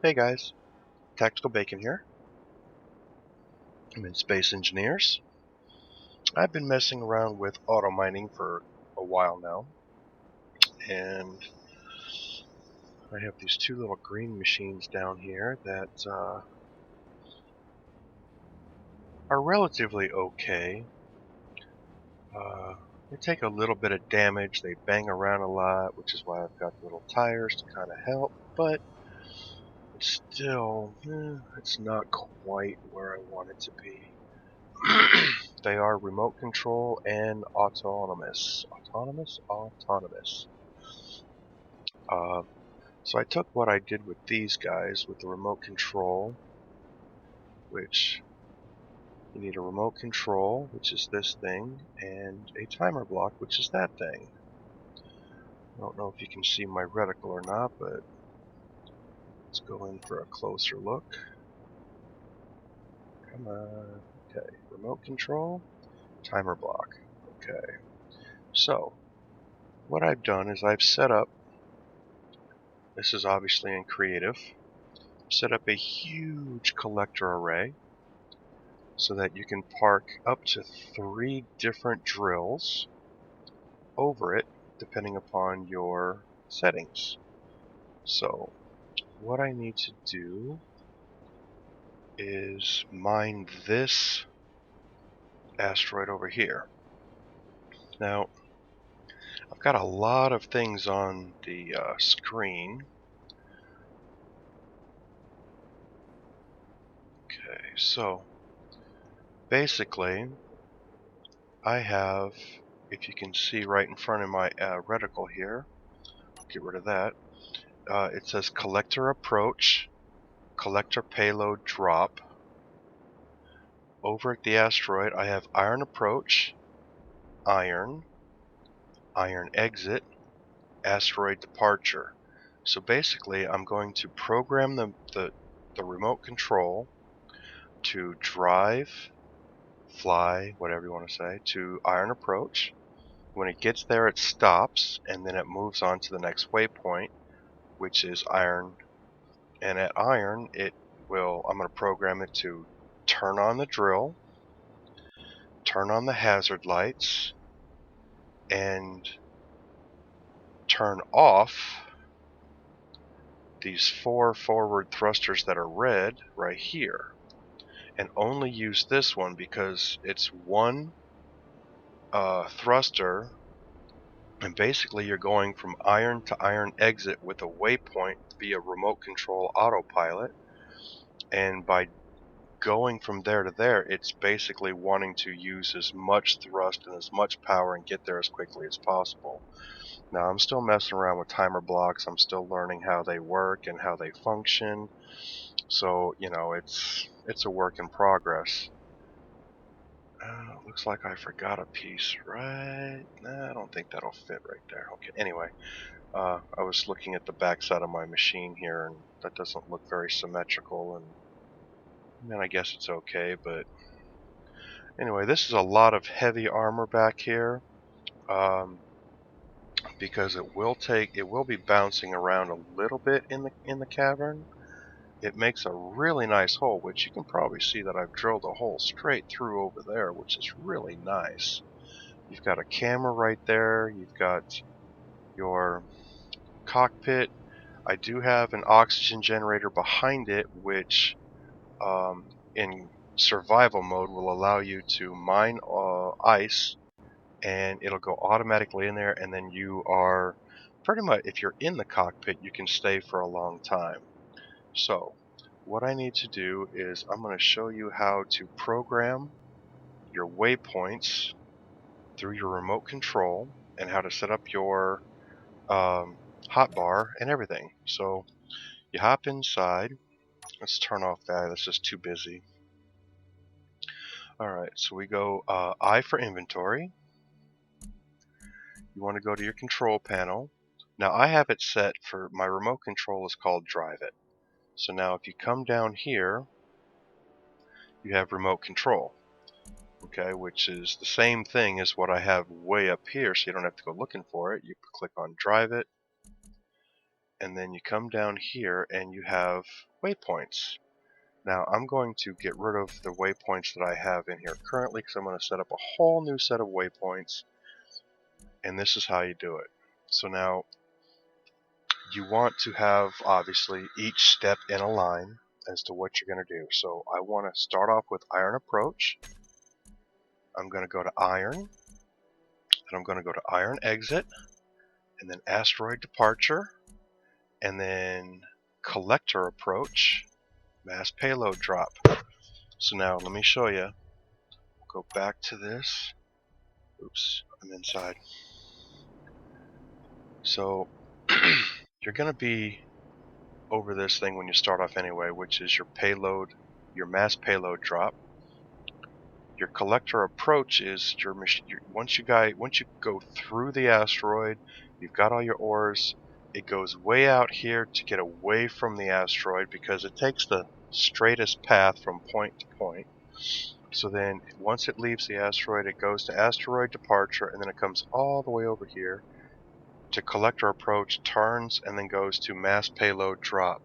Hey guys, Tactical Bacon here. I'm in Space Engineers. I've been messing around with auto mining for a while now, and I have these two little green machines down here that are relatively okay. They take a little bit of damage, they bang around a lot, which is why I've got little tires to kind of help, but it's still, it's not quite where I want it to be. They are remote control and autonomous. Autonomous. Uh, so I took what I did with these guys with the remote control, which you need a remote control, which is this thing, and a timer block, which is that thing. I don't know if you can see my reticle or not, but let's go in for a closer look. Come on. Okay, remote control, timer block. Okay. So, what I've done is I've set up, this is obviously in creative, set up a huge collector array so that you can park up to 3 different drills over it depending upon your settings. So what I need to do is mine this asteroid over here. Now I've got a lot of things on the screen. Okay, so basically I have, if you can see right in front of my reticle here, get rid of that. It says collector approach, collector payload drop. Over at the asteroid, I have iron approach, iron, iron exit, asteroid departure. So basically, I'm going to program the remote control to drive, fly, whatever you want to say, to iron approach. When it gets there, it stops, and then it moves on to the next waypoint, which is iron. And at iron, I'm going to program it to turn on the drill, turn on the hazard lights, and turn off these 4 forward thrusters that are red right here, and only use this one because it's one thruster, and basically you're going from iron to iron exit with a waypoint via remote control autopilot, and by going from there to there, it's basically wanting to use as much thrust and as much power and get there as quickly as possible. Now I'm still messing around with timer blocks, I'm still learning how they work and how they function, so it's a work in progress. Looks like I forgot a piece, right? Nah, I don't think that'll fit right there. Okay, anyway, I was looking at the backside of my machine here, and that doesn't look very symmetrical, and I guess it's okay, but anyway, this is a lot of heavy armor back here, because it will be bouncing around a little bit in the cavern. It makes a really nice hole, which you can probably see that I've drilled a hole straight through over there, which is really nice. You've got a camera right there, you've got your cockpit. I do have an oxygen generator behind it, which in survival mode will allow you to mine ice, and it'll go automatically in there, and then you are pretty much, if you're in the cockpit, you can stay for a long time. So what I need to do is I'm going to show you how to program your waypoints through your remote control and how to set up your hotbar and everything. So you hop inside. Let's turn off that. That's just too busy. Alright, so we go I for inventory. You want to go to your control panel. Now I have it set for, my remote control is called drive it. So now if you come down here, you have remote control. Okay, which is the same thing as what I have way up here, so you don't have to go looking for it. You click on drive it, and then you come down here and you have waypoints. Now I'm going to get rid of the waypoints that I have in here currently because I'm going to set up a whole new set of waypoints, and this is how you do it. So now you want to have obviously each step in a line as to what you're going to do. So I want to start off with iron approach. I'm going to go to iron, then I'm going to go to iron exit, and then asteroid departure, and then collector approach, mass payload drop. So now let me show you. Go back to this. Oops, I'm inside. So you're going to be over this thing when you start off anyway, which is your payload, your mass payload drop. Your collector approach is once you go through the asteroid, you've got all your ores. It goes way out here to get away from the asteroid because it takes the straightest path from point to point. So then once it leaves the asteroid, it goes to asteroid departure, and then it comes all the way over here to collector approach, turns, and then goes to mass payload drop.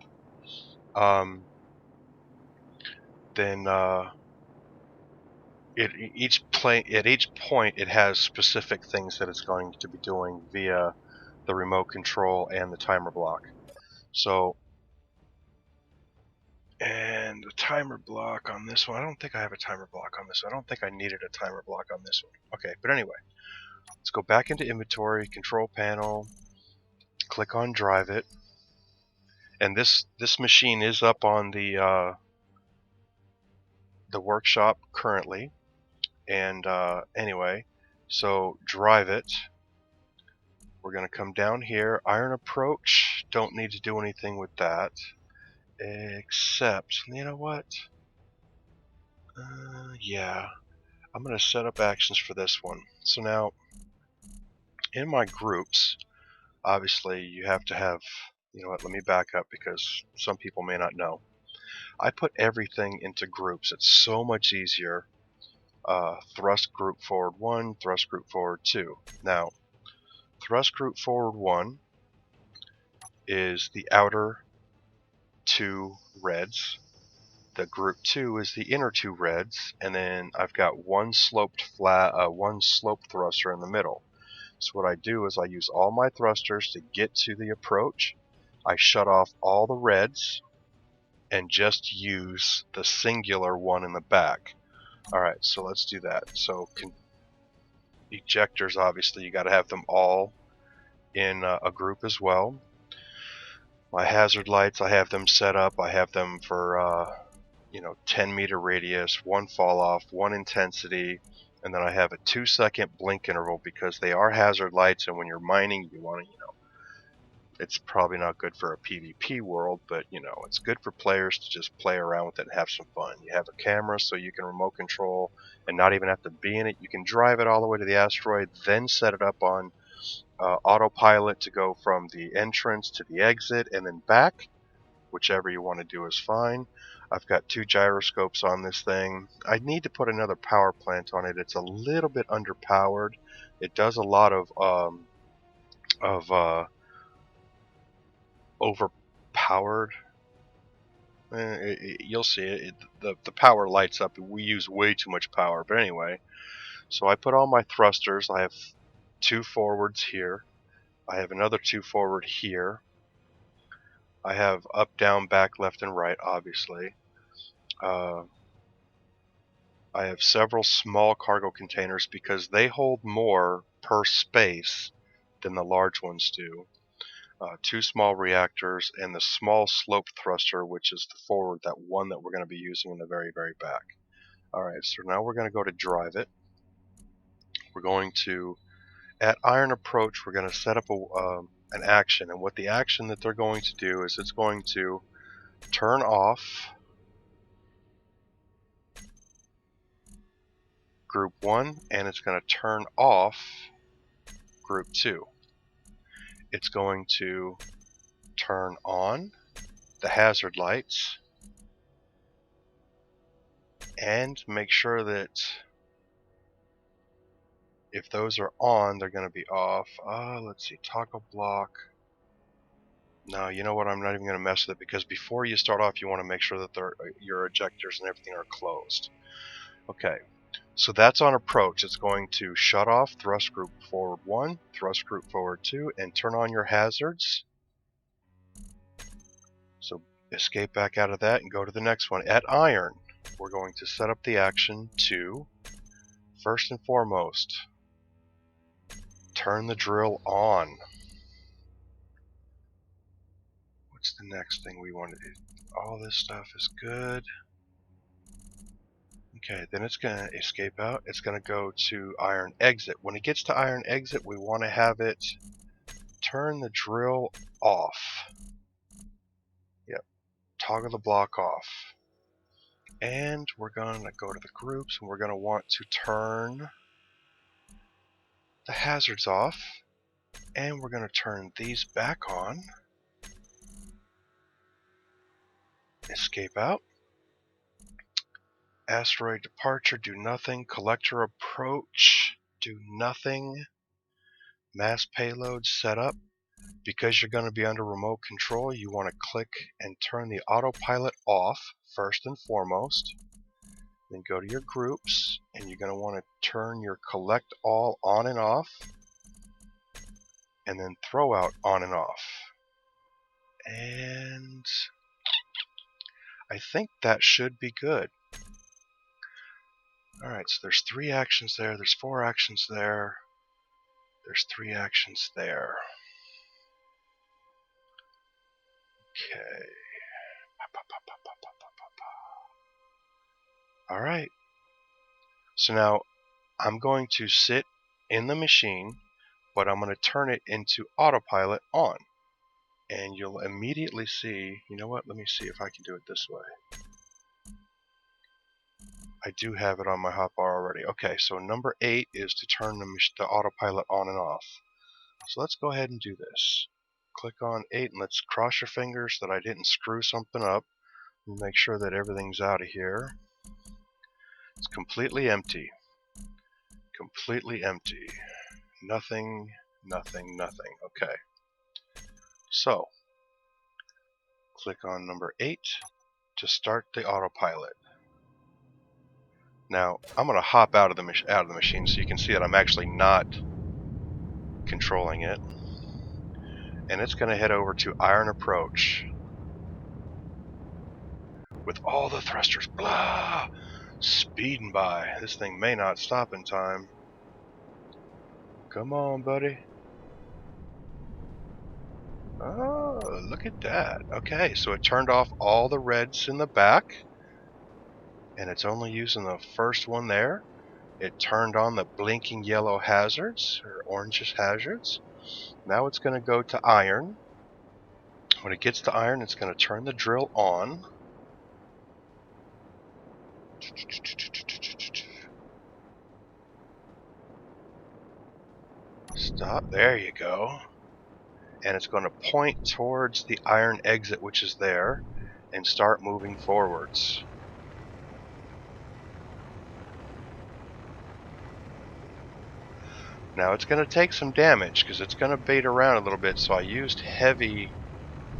Then at each point it has specific things that it's going to be doing via the remote control and the timer block. So, and the timer block on this one, I don't think I have a timer block on this one. I don't think I needed a timer block on this one. Okay, but anyway, let's go back into inventory, control panel, click on drive it, and this machine is up on the workshop currently. And anyway, so drive it. We're going to come down here, iron approach, don't need to do anything with that, except, you know what, yeah, I'm going to set up actions for this one. So now, in my groups, obviously you have to have, you know what, let me back up because some people may not know. I put everything into groups. It's so much easier. Thrust group forward 1, thrust group forward 2. Now, thrust group forward 1 is the outer 2 reds. The group 2 is the inner 2 reds, and then I've got one sloped thruster in the middle. So what I do is I use all my thrusters to get to the approach. I shut off all the reds and just use the singular one in the back. Alright, so let's do that. So ejectors, obviously you got to have them all in a group as well. My hazard lights, I have them set up. I have them for 10-meter radius, 1 fall off, 1 intensity, and then I have a 2-second blink interval because they are hazard lights, and when you're mining, you want to, it's probably not good for a PvP world, but it's good for players to just play around with it and have some fun. You have a camera so you can remote control and not even have to be in it. You can drive it all the way to the asteroid, then set it up on autopilot to go from the entrance to the exit and then back. Whichever you want to do is fine. I've got 2 gyroscopes on this thing. I need to put another power plant on it. It's a little bit underpowered. It does a lot of overpowered. You'll see it. The power lights up. We use way too much power. But anyway, so I put all my thrusters. I have 2 forwards here. I have another 2 forward here. I have up, down, back, left, and right, obviously. I have several small cargo containers because they hold more per space than the large ones do. 2 small reactors and the small slope thruster, which is the forward, that one that we're going to be using in the very, very back. Alright, so now we're going to go to drive it. We're going to, at iron approach, we're going to set up an action, and what the action that they're going to do is it's going to turn off group 1 and it's going to turn off group 2. It's going to turn on the hazard lights and make sure that if those are on, they're going to be off. Let's see, toggle block. No, you know what? I'm not even going to mess with it because before you start off, you want to make sure that your ejectors and everything are closed. Okay, so that's on approach. It's going to shut off thrust group forward 1, thrust group forward 2, and turn on your hazards. So escape back out of that and go to the next one. At iron, we're going to set up the action to, first and foremost, turn the drill on. What's the next thing we want to do? All this stuff is good. Okay, then it's going to escape out. It's going to go to iron exit. When it gets to iron exit, we want to have it turn the drill off. Yep, toggle the block off. And we're going to go to the groups, and we're going to want to turn the hazards off. And we're going to turn these back on. Escape out. Asteroid departure, do nothing. Collector approach, do nothing. Mass payload setup. Because you're going to be under remote control, you want to click and turn the autopilot off first and foremost. Then go to your groups, and you're going to want to turn your collect all on and off, and then throw out on and off. And I think that should be good. Alright, so there's 3 actions there, there's 4 actions there, there's 3 actions there. Okay. Alright. So now I'm going to sit in the machine, but I'm going to turn it into autopilot on. And you'll immediately see, you know what, let me see if I can do it this way. I do have it on my hotbar already. Okay, so number 8 is to turn the autopilot on and off. So let's go ahead and do this. Click on 8 and let's cross your fingers that I didn't screw something up. And make sure that everything's out of here. It's completely empty. Completely empty. Nothing, nothing, nothing. Okay. So, click on number 8 to start the autopilot. Now, I'm going to hop out of the machine so you can see that I'm actually not controlling it. And it's going to head over to iron approach. With all the thrusters, blah, speeding by. This thing may not stop in time. Come on, buddy. Oh, look at that. Okay, so it turned off all the reds in the back, and it's only using the first one there. It turned on the blinking yellow hazards, or orangish hazards. Now it's going to go to iron. When it gets to iron, it's going to turn the drill on. Stop. There you go. And it's going to point towards the iron exit, which is there, and start moving forwards. Now it's going to take some damage because it's going to bait around a little bit, so I used heavy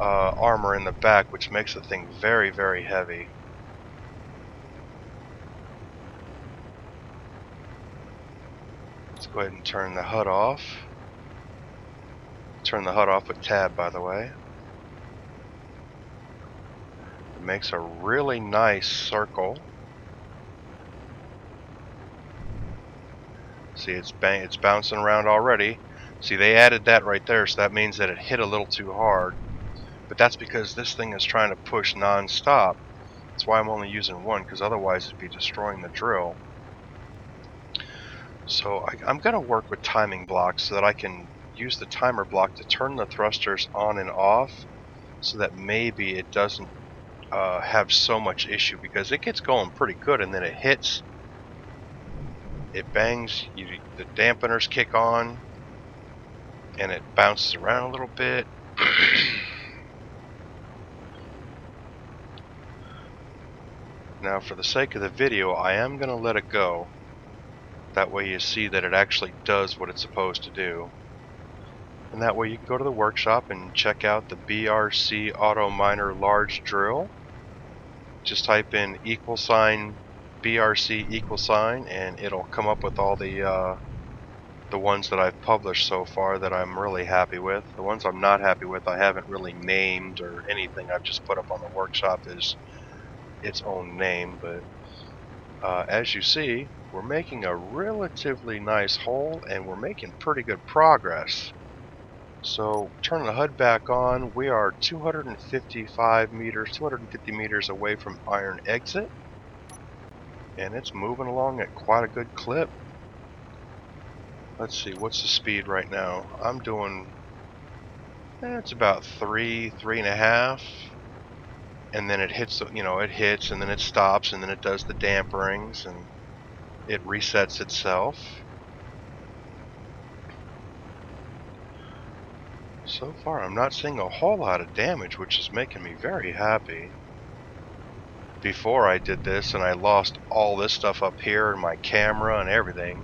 armor in the back, which makes the thing very, very heavy. Let's go ahead and turn the HUD off. Turn the HUD off with tab, by the way. It makes a really nice circle. See, it's bouncing around already. See, they added that right there, so that means that it hit a little too hard. But that's because this thing is trying to push non-stop. That's why I'm only using one, because otherwise it'd be destroying the drill. So I'm going to work with timing blocks so that I can use the timer block to turn the thrusters on and off, so that maybe it doesn't have so much issue, because it gets going pretty good and then it hits, it bangs, the dampeners kick on, and it bounces around a little bit. Now, for the sake of the video, I am going to let it go. That way you see that it actually does what it's supposed to do. And that way you can go to the workshop and check out the BRC Autominer large drill. Just type in $BRC and it'll come up with all the ones that I've published so far that I'm really happy with. The ones I'm not happy with I haven't really named or anything. I've just put up on the workshop as its own name, but as you see, we're making a relatively nice hole and we're making pretty good progress. So turning the HUD back on, we are 250 meters away from iron exit, and it's moving along at quite a good clip. Let's see, what's the speed right now? I'm doing, it's about 3.5, and then it hits, it hits, and then it stops, and then it does the damperings, and it resets itself. So far, I'm not seeing a whole lot of damage, which is making me very happy. Before I did this, and I lost all this stuff up here, and my camera and everything.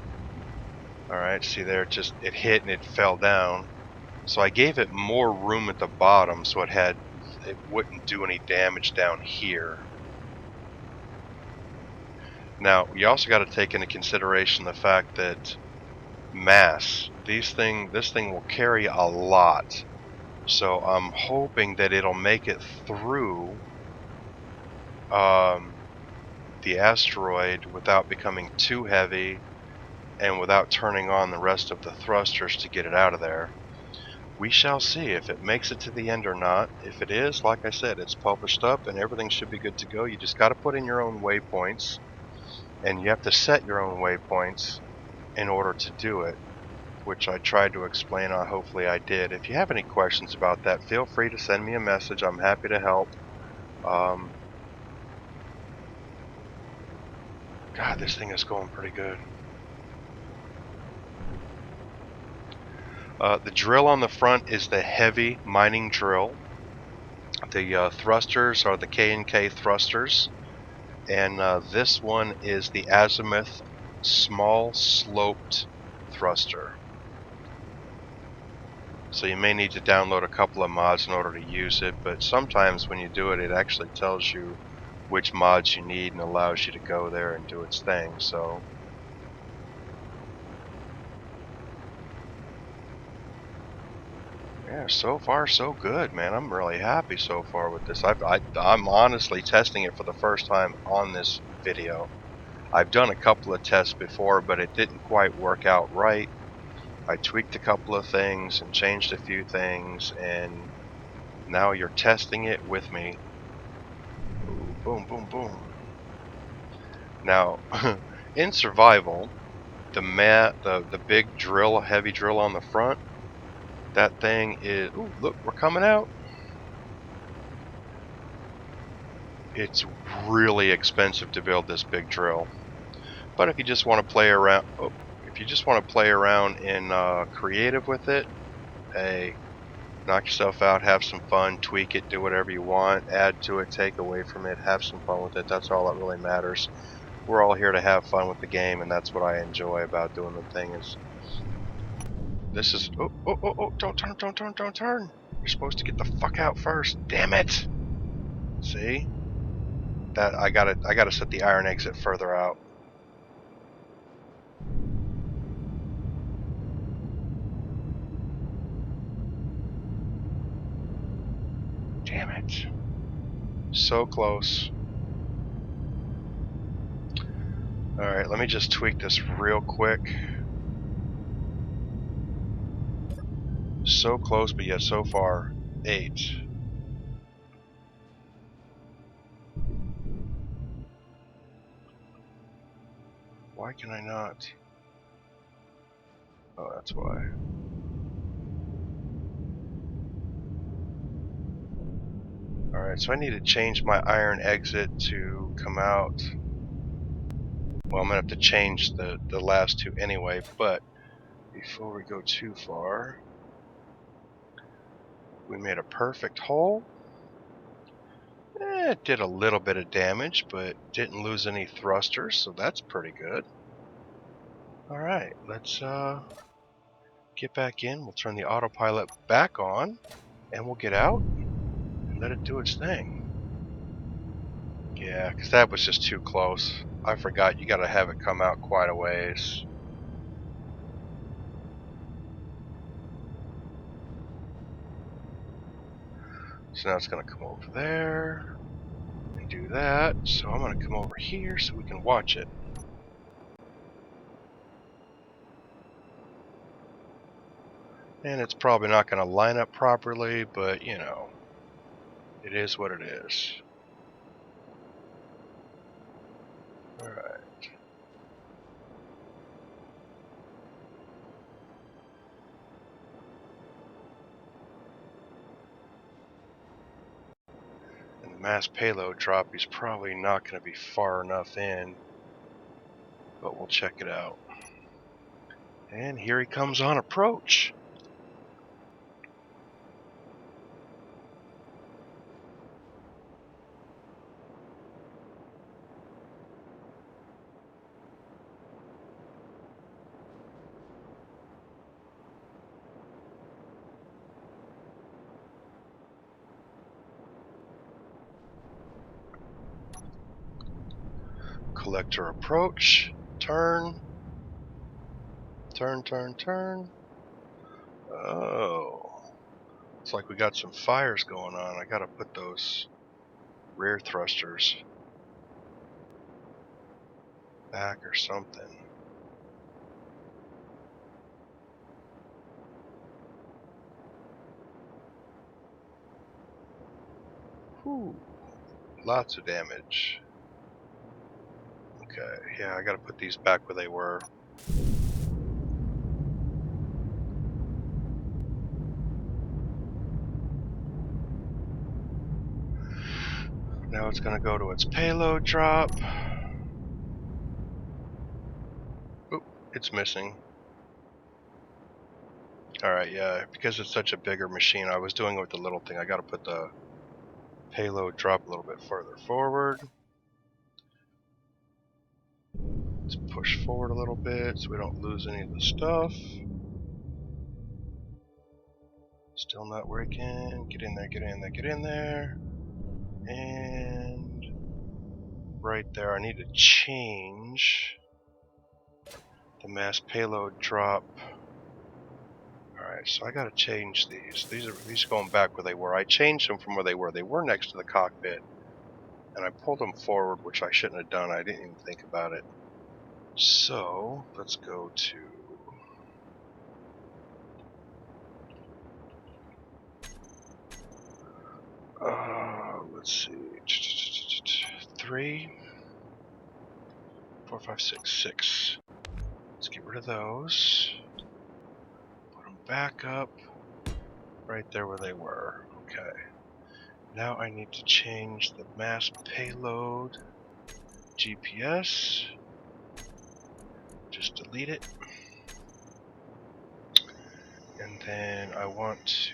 Alright, see there, it hit and it fell down. So I gave it more room at the bottom so it wouldn't do any damage down here. Now, you also got to take into consideration the fact that mass, this thing will carry a lot. So I'm hoping that it'll make it through the asteroid without becoming too heavy and without turning on the rest of the thrusters to get it out of there. We shall see if it makes it to the end or not. If it is, like I said, it's published up and everything should be good to go. You just got to put in your own waypoints, and you have to set your own waypoints in order to do it, which I tried to explain. Hopefully I did. If you have any questions about that, feel free to send me a message. I'm happy to help. God, this thing is going pretty good. The drill on the front is the heavy mining drill. The thrusters are the K&K thrusters, and this one is the azimuth small sloped thruster. So you may need to download a couple of mods in order to use it, but sometimes when you do it, it actually tells you which mods you need and allows you to go there and do its thing. So yeah, so far so good, man. I'm really happy so far with this. I'm honestly testing it for the first time on this video. I've done a couple of tests before, but it didn't quite work out right. I tweaked a couple of things and changed a few things, and now you're testing it with me. Ooh, boom, boom, boom. Now, in survival, the big drill, heavy drill on the front, that thing is. Ooh, look, we're coming out. It's really expensive to build this big drill, but if you just want to play around, in creative with it, hey, knock yourself out, have some fun, tweak it, do whatever you want, add to it, take away from it, have some fun with it. That's all that really matters. We're all here to have fun with the game, and that's what I enjoy about doing the thing. Is this is oh, don't turn. You're supposed to get the fuck out first. Damn it. See? That I gotta set the iron exit further out. Damn it. So close. Alright, let me just tweak this real quick. So close, but yet so far. 8. Why can I not? Oh, that's why. Alright, so I need to change my iron exit to come out. Well, I'm going to have to change the last two anyway, but before we go too far, we made a perfect hole. It did a little bit of damage, but didn't lose any thrusters, so that's pretty good. Alright, let's get back in, we'll turn the autopilot back on, and we'll get out and let it do its thing. Yeah, because that was just too close. I forgot you gotta have it come out quite a ways. So now it's gonna come over there and do that. So I'm gonna come over here so we can watch it. And it's probably not gonna line up properly, but you know, it is what it is. Alright. And the mass payload drop is probably not going to be far enough in, but we'll check it out. And here he comes on approach. Collector approach. Turn. Turn, turn, turn. Oh. Looks like we got some fires going on. I gotta put those rear thrusters back or something. Whew. Lots of damage. Okay, yeah, I gotta put these back where they were. Now it's gonna go to its payload drop. Oop, it's missing. Alright, yeah, because it's such a bigger machine, I was doing it with the little thing. I gotta put the payload drop a little bit further forward. Let's push forward a little bit so we don't lose any of the stuff. Still not working. Get in there, get in there, get in there. And right there, I need to change the mass payload drop. Alright, so I gotta change these. These are going back where they were. I changed them from where they were. They were next to the cockpit. And I pulled them forward, which I shouldn't have done. I didn't even think about it. So, let's go to... let's see... 3, 4, 5, 6, 6. Let's get rid of those. Put them back up. Right there where they were. Okay. Now I need to change the mass payload GPS. Just delete it. And then I want to...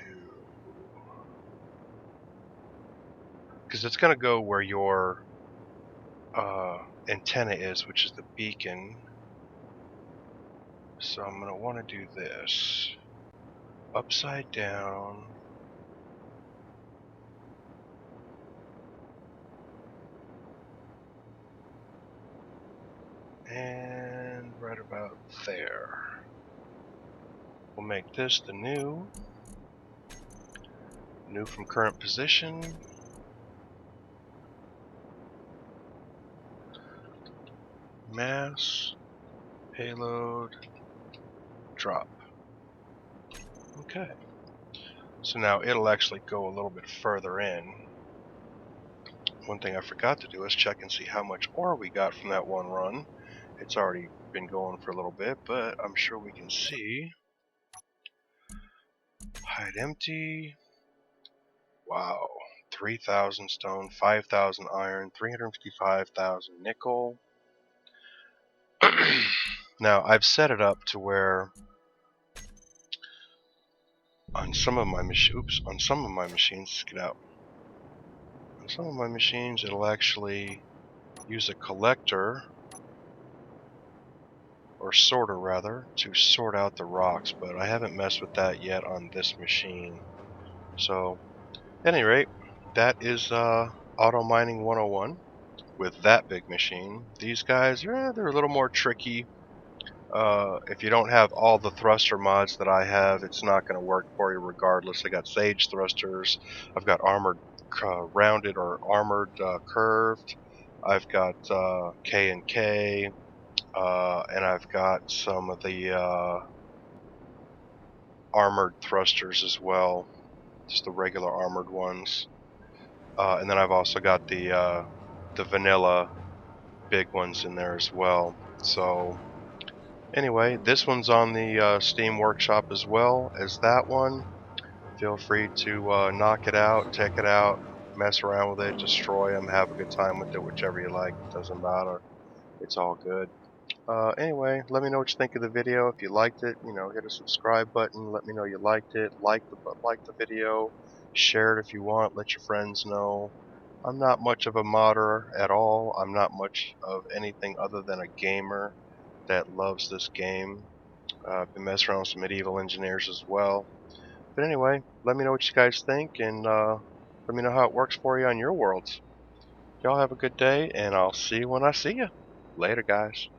because it's going to go where your antenna is, which is the beacon. So I'm going to want to do this. Upside down. And right about there. We'll make this the new. New from current position. Mass. Payload. Drop. Okay. So now it'll actually go a little bit further in. One thing I forgot to do is check and see how much ore we got from that one run. It's already been going for a little bit, but I'm sure we can see. Hide empty. Wow. 3,000 stone, 5,000 iron, 355,000 nickel. Now I've set it up to where on some of my machines, get out. On some of my machines, it'll actually use a collector or sorter rather, to sort out the rocks, but I haven't messed with that yet on this machine. So, at any rate, that is Auto Mining 101 with that big machine. These guys, yeah, they're a little more tricky. If you don't have all the thruster mods that I have, it's not going to work for you regardless. I got Sage thrusters, I've got armored rounded or armored curved, I've got K and K, and I've got some of the armored thrusters as well, just the regular armored ones. And then I've also got the vanilla big ones in there as well. So anyway, this one's on the Steam Workshop as well as that one. Feel free to knock it out, check it out, mess around with it, destroy them, have a good time with it, whichever you like. Doesn't matter. It's all good. Anyway, let me know what you think of the video. If you liked it, hit a subscribe button. Let me know you liked it. Like the video. Share it if you want. Let your friends know. I'm not much of a modder at all. I'm not much of anything other than a gamer that loves this game. I've been messing around with some medieval engineers as well. But anyway, let me know what you guys think, and let me know how it works for you on your worlds. Y'all have a good day, and I'll see you when I see you. Later, guys.